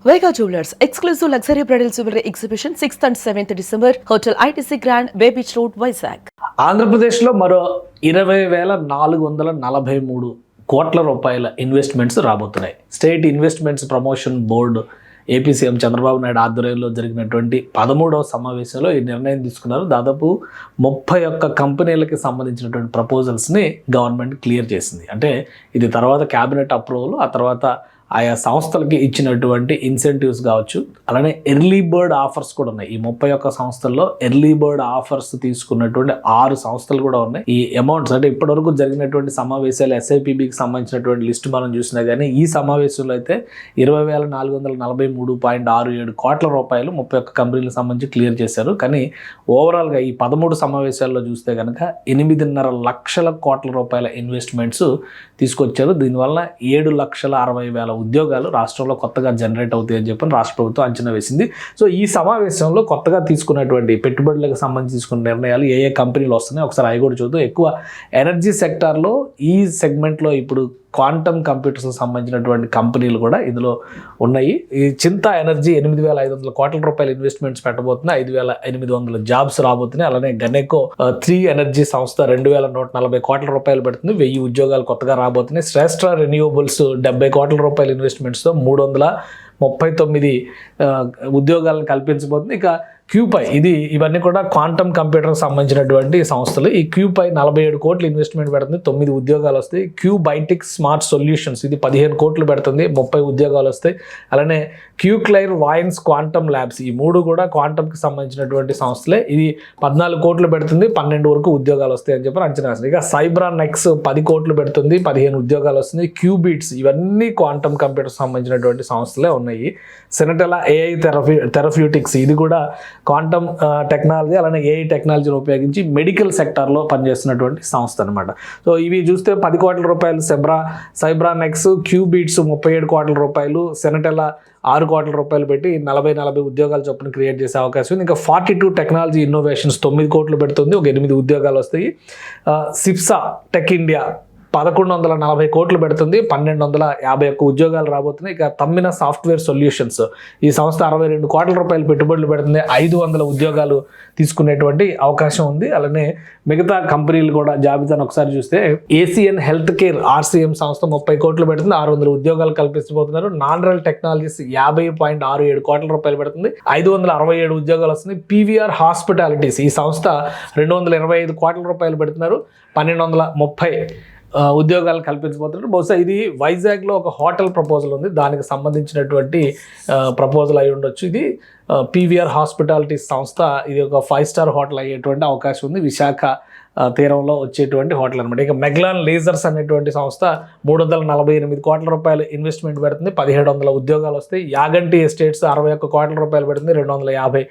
Vega Jewelers, exclusive luxury bridal jewelry exhibition 6th and 7th December, Hotel ITC Grand, Bay Beach Road, Vizag. ఆంధ్రప్రదేశ్లో మరో 20,443 కోట్ల రూపాయల investments రాబోతున్నాయి. State investments promotion board AP CM Chandrababu Naidu ఆధ్వర్యంలో జరిగినటువంటి 13వ సమావేశంలో ఈ నిర్ణయం తీసుకున్నారు. దాదాపు 31 కంపెనీలకి సంబంధించినటువంటి ప్రపోజల్స్ని గవర్నమెంట్ క్లియర్ చేసింది. అంటే ఇది తర్వాత క్యాబినెట్ అప్రూవల్, ఆ తర్వాత ఆయా సంస్థలకి ఇచ్చినటువంటి ఇన్సెంటివ్స్ కావచ్చు, అలానే ఎర్లీ బర్డ్ ఆఫర్స్ కూడా ఉన్నాయి. ఈ 31 సంస్థల్లో ఎర్లీ బర్డ్ ఆఫర్స్ తీసుకున్నటువంటి 6 సంస్థలు కూడా ఉన్నాయి. ఈ అమౌంట్స్ అంటే ఇప్పటివరకు జరిగినటువంటి సమావేశాలు ఎస్ఐపిబికి సంబంధించినటువంటి లిస్ట్ మనం చూసినా కానీ ఈ సమావేశంలో అయితే 20,443.67 కోట్ల రూపాయలు 31 కంపెనీలకు సంబంధించి క్లియర్ చేశారు. కానీ ఓవరాల్గా ఈ 13 సమావేశాల్లో చూస్తే కనుక 8.5 లక్షల కోట్ల రూపాయల ఇన్వెస్ట్మెంట్స్ తీసుకొచ్చారు. దీనివల్ల 7,60,000 ఉద్యోగాలు రాష్ట్రంలో కొత్తగా జనరేట్ అవుతాయని చెప్పి రాష్ట్ర ప్రభుత్వం అంచనా వేసింది. సో ఈ సమావేశంలో కొత్తగా తీసుకున్నటువంటి పెట్టుబడులకు సంబంధించి తీసుకున్న నిర్ణయాలు ఏ ఏ కంపెనీలు వస్తున్నాయి ఒకసారి అవి కూడా చూద్దాం. ఎక్కువ ఎనర్జీ సెక్టార్లో ఈ సెగ్మెంట్లో ఇప్పుడు క్వాంటమ్ కంప్యూటర్స్కి సంబంధించినటువంటి కంపెనీలు కూడా ఇందులో ఉన్నాయి. ఈ చింతా ఎనర్జీ 8,500 కోట్ల రూపాయల ఇన్వెస్ట్మెంట్స్ పెట్టబోతున్నాయి. 5,800 జాబ్స్ రాబోతున్నాయి. అలానే గనెకో 3 ఎనర్జీ సంస్థ 2,140 కోట్ల రూపాయలు పెడుతుంది. 1000 ఉద్యోగాలు కొత్తగా రాబోతున్నాయి. శ్రేష్ఠ రెన్యూవబుల్స్ 70 కోట్ల రూపాయల ఇన్వెస్ట్మెంట్స్తో 339 ఉద్యోగాలను కల్పించబోతుంది. ఇక క్యూపై ఇవన్నీ కూడా క్వాంటమ్ కంప్యూటర్కి సంబంధించినటువంటి సంస్థలు. ఈ క్యూపై 47 కోట్లు ఇన్వెస్ట్మెంట్ పెడుతుంది, 9 ఉద్యోగాలు వస్తాయి. క్యూబైటిక్స్ స్మార్ట్ సొల్యూషన్స్ ఇది 15 కోట్లు పెడుతుంది, 30 ఉద్యోగాలు వస్తాయి. అలానే క్యూక్లైర్ వాయిన్స్ క్వాంటమ్ ల్యాబ్స్ ఈ 3 కూడా క్వాంటమ్కి సంబంధించినటువంటి సంస్థలే. ఇది 14 కోట్లు పెడుతుంది, 12 వరకు ఉద్యోగాలు వస్తాయి అని చెప్పి అంచనా వేస్తుంది. ఇక సైబ్రా నెక్స్ 10 కోట్లు పెడుతుంది, 15 ఉద్యోగాలు వస్తుంది. క్యూబీట్స్ ఇవన్నీ క్వాంటమ్ కంప్యూటర్కి సంబంధించినటువంటి సంస్థలే ఉన్నాయి. సెనటెలా ఏఐ థెరప్యూటిక్స్ ఇది కూడా క్వాంటమ్ టెక్నాలజీ అలానే ఏఐ టెక్నాలజీని ఉపయోగించి మెడికల్ సెక్టార్లో పనిచేస్తున్నటువంటి సంస్థ అనమాట. సో ఇవి చూస్తే 10 కోట్ల రూపాయలు సైబ్రా నెక్స్, క్యూబీట్స్ 37 కోట్ల రూపాయలు, సెనటెలా 6 కోట్ల రూపాయలు పెట్టి 40 ఉద్యోగాల చొప్పున క్రియేట్ చేసే అవకాశం ఉంది. ఇంకా 42 టెక్నాలజీ ఇన్నోవేషన్స్ 9 కోట్లు పెడుతుంది, ఒక 8 ఉద్యోగాలు వస్తాయి. సిప్సా టెక్ ఇండియా 1,140 కోట్లు పెడుతుంది, 1,251 ఉద్యోగాలు రాబోతున్నాయి. ఇక తమ్మిన సాఫ్ట్వేర్ సొల్యూషన్స్ ఈ సంస్థ 62 కోట్ల రూపాయలు పెట్టుబడులు పెడుతుంది, 500 ఉద్యోగాలు తీసుకునేటువంటి అవకాశం ఉంది. అలానే మిగతా కంపెనీలు కూడా జాబితాను ఒకసారి చూస్తే ఏసియన్ హెల్త్ కేర్ ఆర్సీఎం సంస్థ 30 కోట్లు పెడుతుంది, 600 ఉద్యోగాలు కల్పించబోతున్నారు. నాన్రల్ టెక్నాలజీస్ 50.67 కోట్ల రూపాయలు పెడుతుంది, 567 ఉద్యోగాలు వస్తున్నాయి. పీవీఆర్ హాస్పిటాలిటీస్ ఈ సంస్థ 225 కోట్ల రూపాయలు పెడుతున్నారు, 1,230 ఉద్యోగాలు కల్పించబోతున్నారు. బహుశా ఇది వైజాగ్లో ఒక హోటల్ ప్రపోజల్ ఉంది, దానికి సంబంధించినటువంటి ప్రపోజల్ అయి ఉండొచ్చు. ఇది పీవీఆర్ హాస్పిటాలిటీస్ సంస్థ ఇది ఒక 5 స్టార్ హోటల్ అయ్యేటువంటి అవకాశం ఉంది, విశాఖ తీరంలో వచ్చేటువంటి హోటల్ అనమాట. ఇక మెగ్లాన్ లేజర్స్ అనేటువంటి సంస్థ 348 కోట్ల రూపాయలు ఇన్వెస్ట్మెంట్ పెడుతుంది, 1,700 ఉద్యోగాలు వస్తాయి. యాగంటి ఎస్టేట్స్ 61 కోట్ల రూపాయలు పెడుతుంది, 250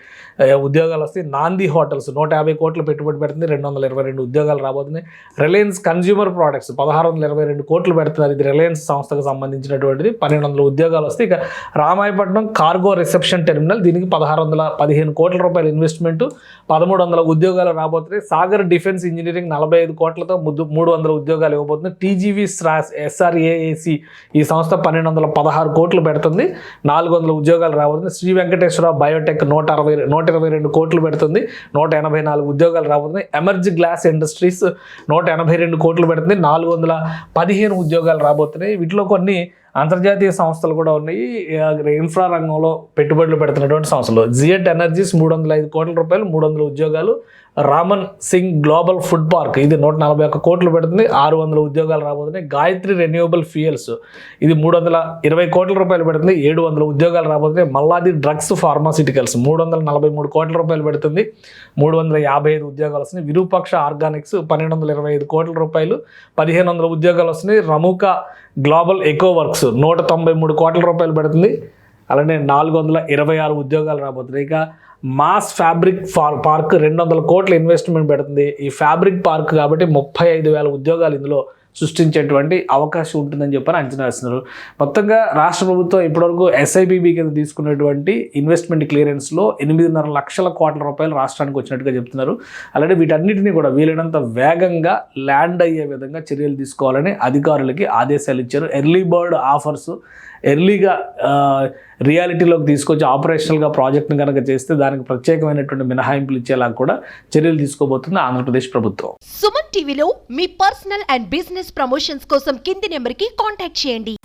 ఉద్యోగాలు వస్తాయి. నాంది హోటల్స్ 150 కోట్లు పెట్టుబడి పెడుతుంది, 222 ఉద్యోగాలు రాబోతున్నాయి. రిలయన్స్ కన్జ్యూమర్ ప్రోడక్ట్స్ 1,622 కోట్లు పెడుతున్నారు, ఇది రిలయన్స్ సంస్థకు సంబంధించినటువంటిది, 1,200 ఉద్యోగాలు వస్తాయి. ఇక రామాయపట్నం కార్గో రిసెప్షన్ టెర్మినల్ దీనికి 1,615 కోట్ల రూపాయల ఇన్వెస్ట్మెంట్, 1,300 ఉద్యోగాలు రాబోతున్నాయి. సాగర్ డిఫెన్స్ ఇంజనీరింగ్ 45 కోట్లతో 300 ఉద్యోగాలు ఇవ్వబోతుంది. టీజీవీ ఎస్ఆర్ఏఏసి ఈ సంస్థ 1,216 కోట్లు పెడుతుంది, 400 ఉద్యోగాలు రాబోతుంది. శ్రీ వెంకటేశ్వర బయోటెక్ 122 కోట్లు పెడుతుంది, 184 ఉద్యోగాలు రాబోతున్నాయి. ఎమర్జ్ గ్లాస్ ఇండస్ట్రీస్ 182 కోట్లు పెడుతుంది, 415 ఉద్యోగాలు రాబోతున్నాయి. వీటిలో కొన్ని అంతర్జాతీయ సంస్థలు కూడా ఉన్నాయి, ఇన్ఫ్రా రంగంలో పెట్టుబడులు పెడుతున్నటువంటి సంస్థలు. జియట్ ఎనర్జీస్ 305 కోట్ల రూపాయలు, 300 ఉద్యోగాలు. Raman Singh global food park ఇది 141 కోట్లు పెడుతుంది, 600 ఉద్యోగాలు రాబోతున్నాయి. గాయత్రి రెన్యూవబుల్ ఫ్యూయల్స్ ఇది 320 కోట్ల రూపాయలు పెడుతుంది, 700 ఉద్యోగాలు రాబోతున్నాయి. మల్లాది డ్రగ్స్ ఫార్మాసిటికల్స్ 343 కోట్ల రూపాయలు పెడుతుంది, 355 ఉద్యోగాలు వస్తున్నాయి. విరూపాక్ష ఆర్గానిక్స్ 1,225 కోట్ల రూపాయలు, 1,500 ఉద్యోగాలు వస్తున్నాయి. రముకా గ్లోబల్ ఎకో వర్క్స్ 193 కోట్ల రూపాయలు పెడుతుంది, అలానే 426 ఉద్యోగాలు రాబోతున్నాయి. ఇక మాస్ ఫ్యాబ్రిక్ పార్క్ 200 కోట్ల ఇన్వెస్ట్మెంట్ పెడుతుంది. ఈ ఫ్యాబ్రిక్ పార్క్ కాబట్టి 35,000 ఉద్యోగాలు ఇందులో సృష్టించేటువంటి అవకాశం ఉంటుందని చెప్పని అంచనా వేస్తున్నారు. మొత్తంగా రాష్ట్ర ప్రభుత్వం ఇప్పటివరకు ఎస్ఐబిబి కింద తీసుకున్నటువంటి ఇన్వెస్ట్మెంట్ క్లియరెన్స్లో 8.5 లక్షల కోట్ల రూపాయలు రాష్ట్రానికి వచ్చినట్టుగా చెప్తున్నారు. అలాగే వీటన్నిటిని కూడా వీలైనంత వేగంగా ల్యాండ్ అయ్యే విధంగా చర్యలు తీసుకోవాలని అధికారులకి ఆదేశాలు ఇచ్చారు. ఎర్లీ బర్డ్ ఆఫర్స్ ఎర్లీగా రియాలిటీలోకి తీసుకొచ్చి ఆపరేషనల్గా ప్రాజెక్ట్ని కనుక చేస్తే దానికి ప్రత్యేకమైనటువంటి మినహాయింపులు ఇచ్చేలా కూడా చర్యలు తీసుకోబోతుంది ఆంధ్రప్రదేశ్ ప్రభుత్వం. సుమన్ టీవీలో మీ పర్సనల్ అండ్ బిజినెస్ ప్రమోషన్స్ కోసం కింది నెంబర్కి కాంటాక్ట్ చేయండి.